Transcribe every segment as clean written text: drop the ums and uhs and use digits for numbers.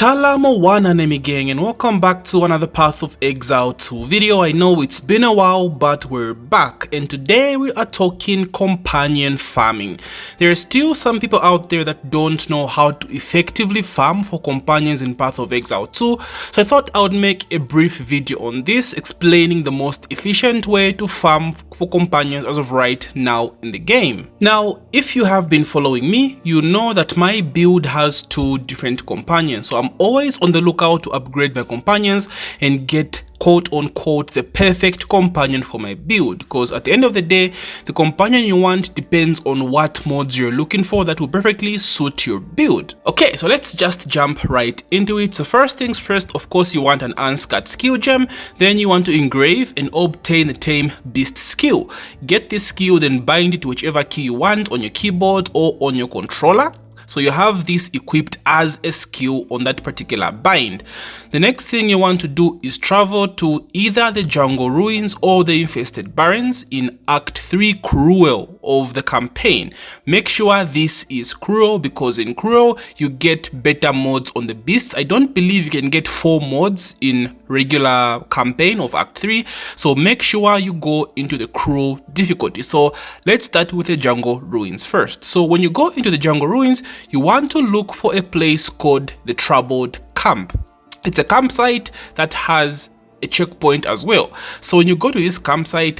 Salamo one enemy gang, and welcome back to another Path of Exile 2 video. I know it's been a while, but we're back, and today we are talking companion farming. There are still some people out there that don't know how to effectively farm for companions in Path of Exile 2, so I thought I would make a brief video on this, explaining the most efficient way to farm for companions as of right now in the game. Now, if you have been following me, you know that my build has two different companions, so I'm always on the lookout to upgrade my companions and get quote-unquote the perfect companion for my build, because at the end of the day, the companion you want depends on what mods you're looking for that will perfectly suit your build. Okay, so let's just jump right into it. So first things first, of course, you want an unscarred skill gem, then you want to engrave and obtain a tame beast skill. Get this skill, then bind it to whichever key you want on your keyboard or on your controller. So you have this equipped as a skill on that particular bind. The next thing you want to do is travel to either the jungle ruins or the infested barrens in Act 3 Cruel of the campaign. Make sure this is Cruel, because in Cruel you get better mods on the beasts. I don't believe you can get 4 mods in regular campaign of Act 3, so make sure you go into the Cruel difficulty. So let's start with the jungle ruins first. So when you go into the jungle ruins, you want to look for a place called the Troubled Camp. It's a campsite that has a checkpoint as well. So when you go to this campsite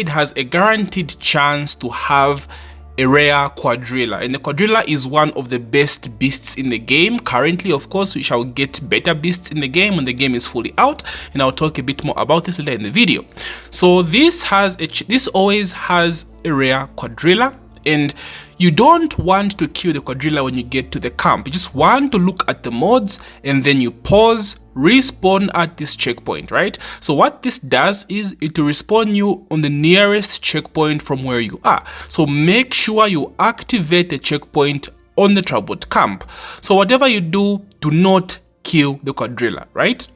has a guaranteed chance to have a rare quadrilla, and the quadrilla is one of the best beasts in the game currently. Of course, we shall get better beasts in the game when the game is fully out, and I'll talk a bit more about this later in the video. So this always has a rare quadrilla, and you don't want to kill the quadrilla when you get to the camp. You just want to look at the mods and then you pause, respawn at this checkpoint, right? So what this does is it will respawn you on the nearest checkpoint from where you are. So make sure you activate the checkpoint on the Troubled Camp. So whatever you do, do not kill the quadrilla, right?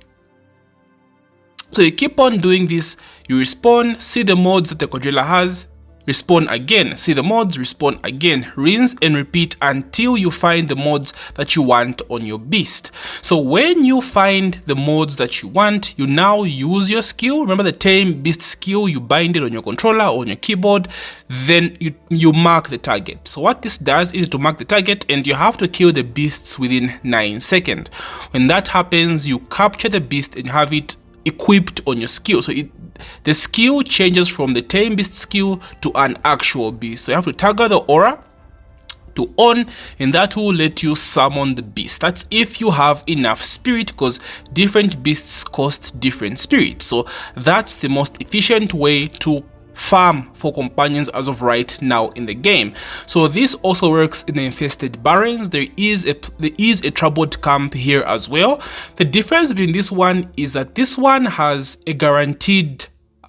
So you keep on doing this, you respawn, see the mods that the quadrilla has, respawn again, see the mods, respawn again, rinse and repeat until you find the mods that you want on your beast. So when you find the mods that you want, you now use your skill. Remember the tame beast skill, you bind it on your controller or on your keyboard, then you mark the target. So what this does is to mark the target, and you have to kill the beasts within 9 seconds. When that happens, you capture the beast and have it equipped on your skill. So the skill changes from the tame beast skill to an actual beast. So you have to toggle the aura to on, and that will let you summon the beast. That's if you have enough spirit, because different beasts cost different spirit. So that's the most efficient way to farm for companions as of right now in the game. So this also works in the infested barrens. There is a troubled camp here as well. The difference between this one is that this one has a guaranteed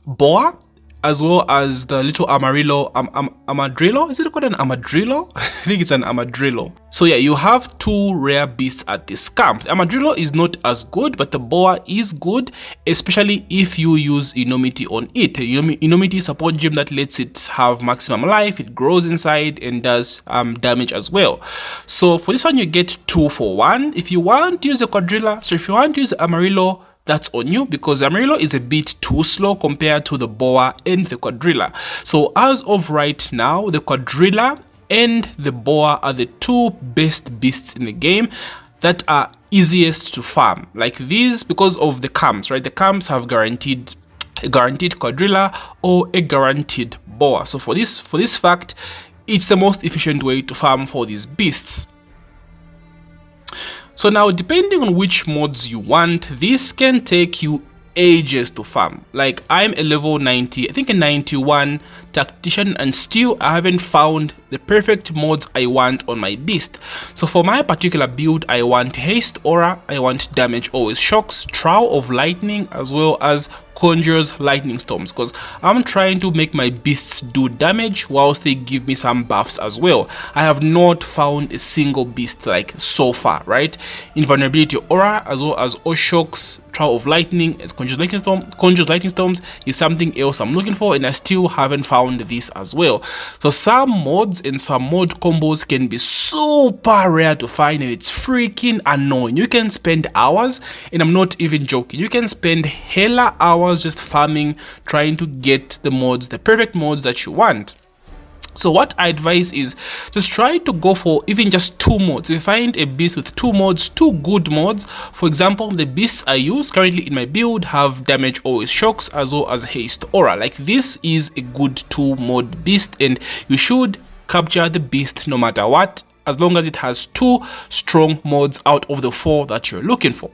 boa, as well as the little Amarillo, Amadrillo. Is it called an Amadrillo? I think it's an Amadrillo. So yeah, you have 2 rare beasts at this camp. The Amadrillo is not as good, but the boa is good, especially if you use enormity on it. Enormity is a support gem that lets it have maximum life, it grows inside and does damage as well. So for this one, you get 2 for 1. If you want to use a quadrilla, so if you want to use Amarillo, that's on you, because Amarillo is a bit too slow compared to the boa and the quadrilla. So as of right now, the quadrilla and the boa are the 2 best beasts in the game that are easiest to farm. Like these, because of the camps, right? The camps have a guaranteed quadrilla or a guaranteed boa. So for this fact, it's the most efficient way to farm for these beasts. So now, depending on which mods you want, this can take you ages to farm. Like I'm a level 90, I think a 91 tactician, and still I haven't found the perfect mods I want on my beast. So for my particular build, I want haste aura, I want damage always shocks, trowel of lightning, as well as conjures lightning storms, because I'm trying to make my beasts do damage whilst they give me some buffs as well. I have not found a single beast like so far, right? Invulnerability aura as well as Oshock's Trial of Lightning as conjures lightning storms is something else I'm looking for, and I still haven't found this as well. So some mods and some mod combos can be super rare to find, and it's freaking annoying. You can spend hours, and I'm not even joking, you can spend hella hours just farming, trying to get the mods, the perfect mods that you want. So what I advise is just try to go for even just 2 mods. If you find a beast with 2 mods, 2 good mods, for example, the beasts I use currently in my build have damage always shocks as well as haste aura. Like this is a good 2 mod beast, and you should capture the beast no matter what, as long as it has 2 strong mods out of the 4 that you're looking for.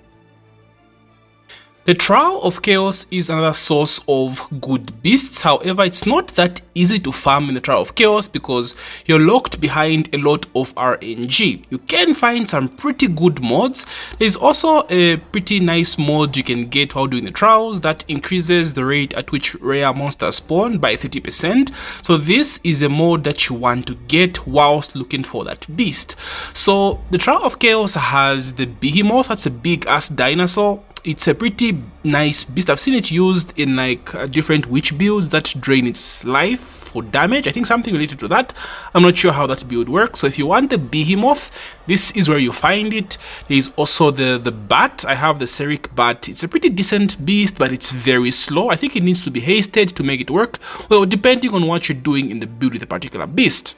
The Trial of Chaos is another source of good beasts. However, it's not that easy to farm in the Trial of Chaos because you're locked behind a lot of RNG. You can find some pretty good mods. There's also a pretty nice mod you can get while doing the trials that increases the rate at which rare monsters spawn by 30%. So this is a mod that you want to get whilst looking for that beast. So the Trial of Chaos has the Behemoth. That's a big ass dinosaur. It's a pretty nice beast. I've seen it used in like different witch builds that drain its life for damage. I think something related to that. I'm not sure how that build works. So if you want the Behemoth, this is where you find it. There is also the bat. I have the Seric bat. It's a pretty decent beast, but it's very slow. I think it needs to be hasted to make it work. Well, depending on what you're doing in the build with a particular beast.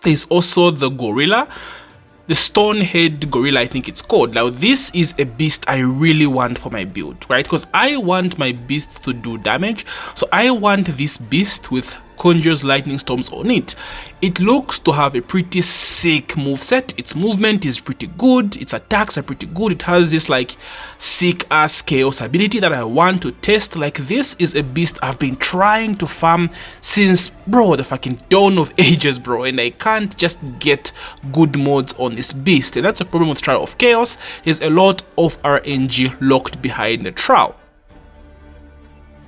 There's also the Gorilla. The Stonehead Gorilla, I think it's called. Now this is a beast I really want for my build, right? Because I want my beasts to do damage. So I want this beast with conjures lightning storms on it. It looks to have a pretty sick moveset. Its movement is pretty good, its attacks are pretty good. It has this like sick ass chaos ability that I want to test. Like this is a beast I've been trying to farm since the fucking dawn of ages, bro, and I can't just get good mods on this beast. And that's a problem with Trial of Chaos. There's a lot of RNG locked behind the trial.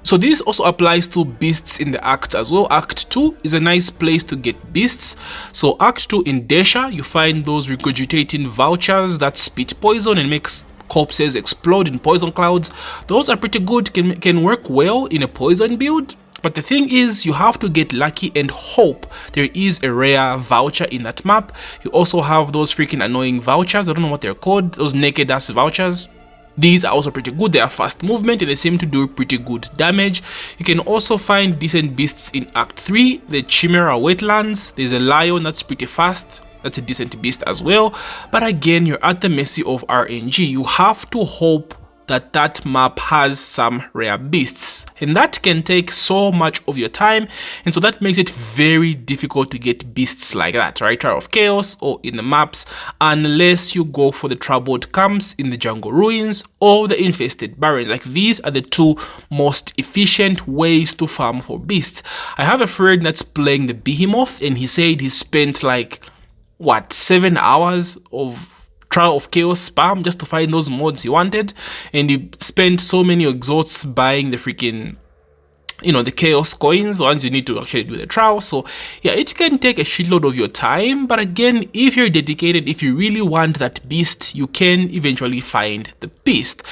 So this also applies to beasts in the Act as well. Act 2 is a nice place to get beasts. So Act 2 in Desha, you find those regurgitating vultures that spit poison and makes corpses explode in poison clouds. Those are pretty good, can work well in a poison build. But the thing is, you have to get lucky and hope there is a rare vulture in that map. You also have those freaking annoying vultures. I don't know what they're called. Those naked ass vultures. These are also pretty good. They are fast movement and they seem to do pretty good damage. You can also find decent beasts in Act 3. The Chimera Wetlands. There's a lion that's pretty fast. That's a decent beast as well. But again, you're at the mercy of RNG. You have to hope that that map has some rare beasts, and that can take so much of your time, and so that makes it very difficult to get beasts like that, right? Trial of Chaos or in the maps, unless you go for the troubled camps in the jungle ruins or the infested barrens. Like these are the 2 most efficient ways to farm for beasts. I have a friend that's playing the Behemoth, and he said he spent like 7 hours of Trial of Chaos spam just to find those mods he wanted, and he spent so many exhausts buying the freaking, the chaos coins, the ones you need to actually do the trial. So yeah, it can take a shitload of your time, but again, if you're dedicated, if you really want that beast, you can eventually find the beast.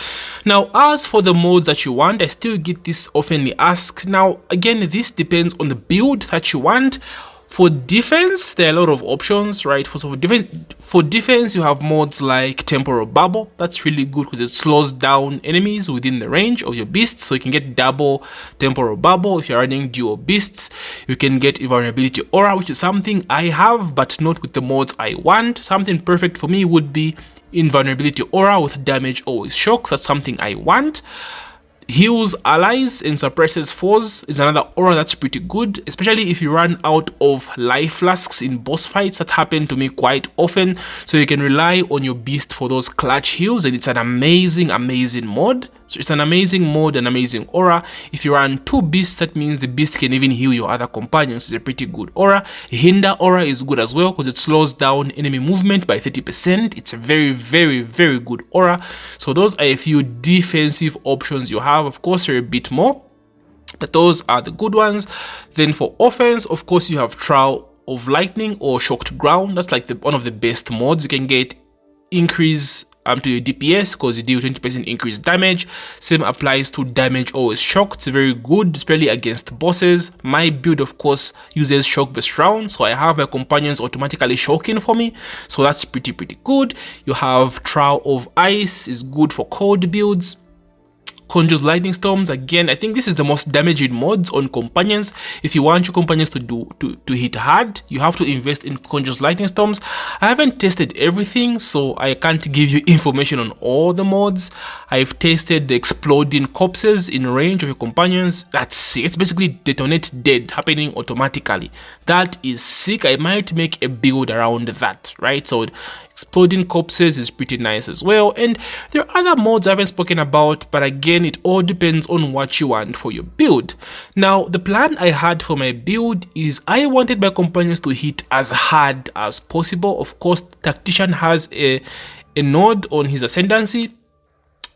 Now, as for the mods that you want, I still get this oftenly asked. Now again, this depends on the build that you want. For defense, there are a lot of options, right? For defense, you have mods like Temporal Bubble. That's really good because it slows down enemies within the range of your beasts. So you can get double Temporal Bubble if you're running dual beasts. You can get Invulnerability Aura, which is something I have, but not with the mods I want. Something perfect for me would be Invulnerability Aura with damage always shocks. That's something I want. Heals allies and suppresses foes is another aura that's pretty good, especially if you run out of life flasks in boss fights. That happen to me quite often, so you can rely on your beast for those clutch heals, and it's an amazing mod. So it's an amazing mod, an amazing aura. If you run 2 beasts, that means the beast can even heal your other companions. It's a pretty good aura. Hinder aura is good as well because it slows down enemy movement by 30%. It's a very, very, very good aura. So those are a few defensive options you have. Of course, there are a bit more, but those are the good ones. Then for offense, of course, you have Trial of Lightning or Shocked Ground. That's like one of the best mods. You can get increase to your DPS because you deal 20% increased damage. Same applies to damage always shock. It's very good, especially against bosses. My build, of course, uses shock based round, so I have my companions automatically shocking for me, so that's pretty good. You have Trial of Ice, is good for cold builds. Conjures Lightning Storms, again, I think this is the most damaging mods on companions. If you want your companions to hit hard, you have to invest in Conjures Lightning Storms. I haven't tested everything, so I can't give you information on all the mods. I've tested the Exploding Corpses in range of your companions. That's sick. It's basically detonate dead happening automatically. That is sick. I might make a build around that, right? So Exploding Corpses is pretty nice as well, and there are other mods I haven't spoken about, but again, it all depends on what you want for your build. Now, the plan I had for my build is I wanted my companions to hit as hard as possible. Of course, Tactician has a node on his ascendancy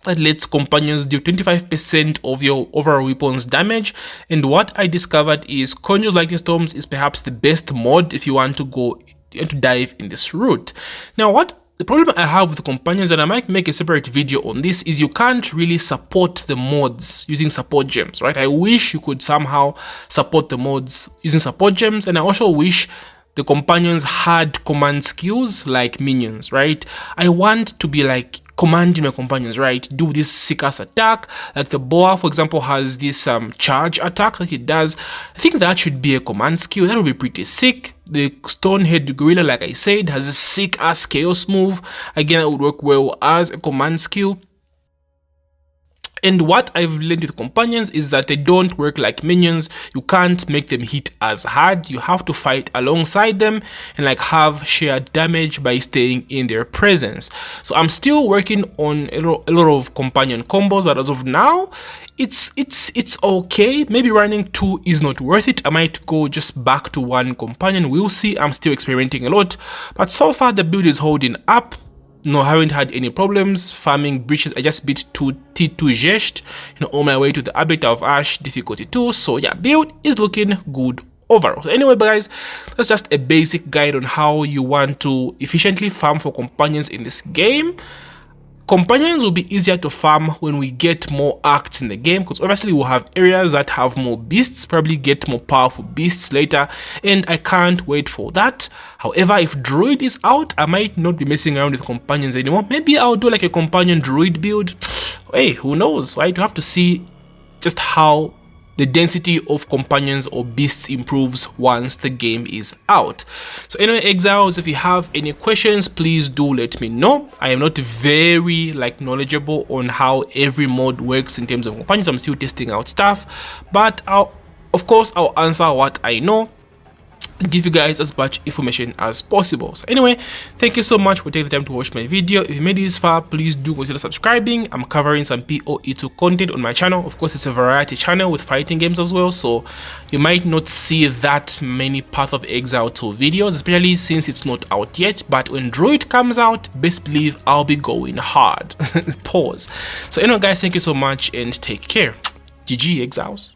that lets companions do 25% of your overall weapons damage, and what I discovered is Conjure Lightning Storms is perhaps the best mod if you want to dive in this route. Now, the problem I have with companions, and I might make a separate video on this, is you can't really support the mods using support gems, right? I wish you could somehow support the mods using support gems, and I also wish the companions had command skills like minions, right? I want to be like commanding my companions, right? Do this sick-ass attack. Like the boa, for example, has this charge attack that it does. I think that should be a command skill. That would be pretty sick. The Stonehead Gorilla, like I said, has a sick-ass chaos move. Again, that would work well as a command skill. And what I've learned with companions is that they don't work like minions. You can't make them hit as hard. You have to fight alongside them and like have shared damage by staying in their presence. So I'm still working on a lot of companion combos, but as of now, it's okay. Maybe running 2 is not worth it. I might go just back to 1 companion. We'll see. I'm still experimenting a lot, but so far the build is holding up. No, I haven't had any problems farming breaches. I just beat T2 Zest, on my way to the Abbot of Ash difficulty 2. So yeah, build is looking good overall. So anyway, guys, that's just a basic guide on how you want to efficiently farm for companions in this game. Companions will be easier to farm when we get more acts in the game, because obviously we'll have areas that have more beasts, probably get more powerful beasts later, and I can't wait for that. However, if Druid is out, I might not be messing around with companions anymore. Maybe I'll do like a companion Druid build. Hey, who knows, right? You have to see just how the density of companions or beasts improves once the game is out. So anyway, exiles, if you have any questions, please do let me know. I am not very knowledgeable on how every mod works in terms of companions. I'm still testing out stuff, but of course I'll answer what I know and give you guys as much information as possible. So anyway, thank you so much for taking the time to watch my video. If you made it this far, please do consider subscribing. I'm covering some PoE2 content on my channel. Of course, it's a variety channel with fighting games as well, so you might not see that many Path of Exile 2 videos, especially since it's not out yet. But when Druid comes out, best believe I'll be going hard. Pause. So anyway, guys, thank you so much and take care. GG, exiles.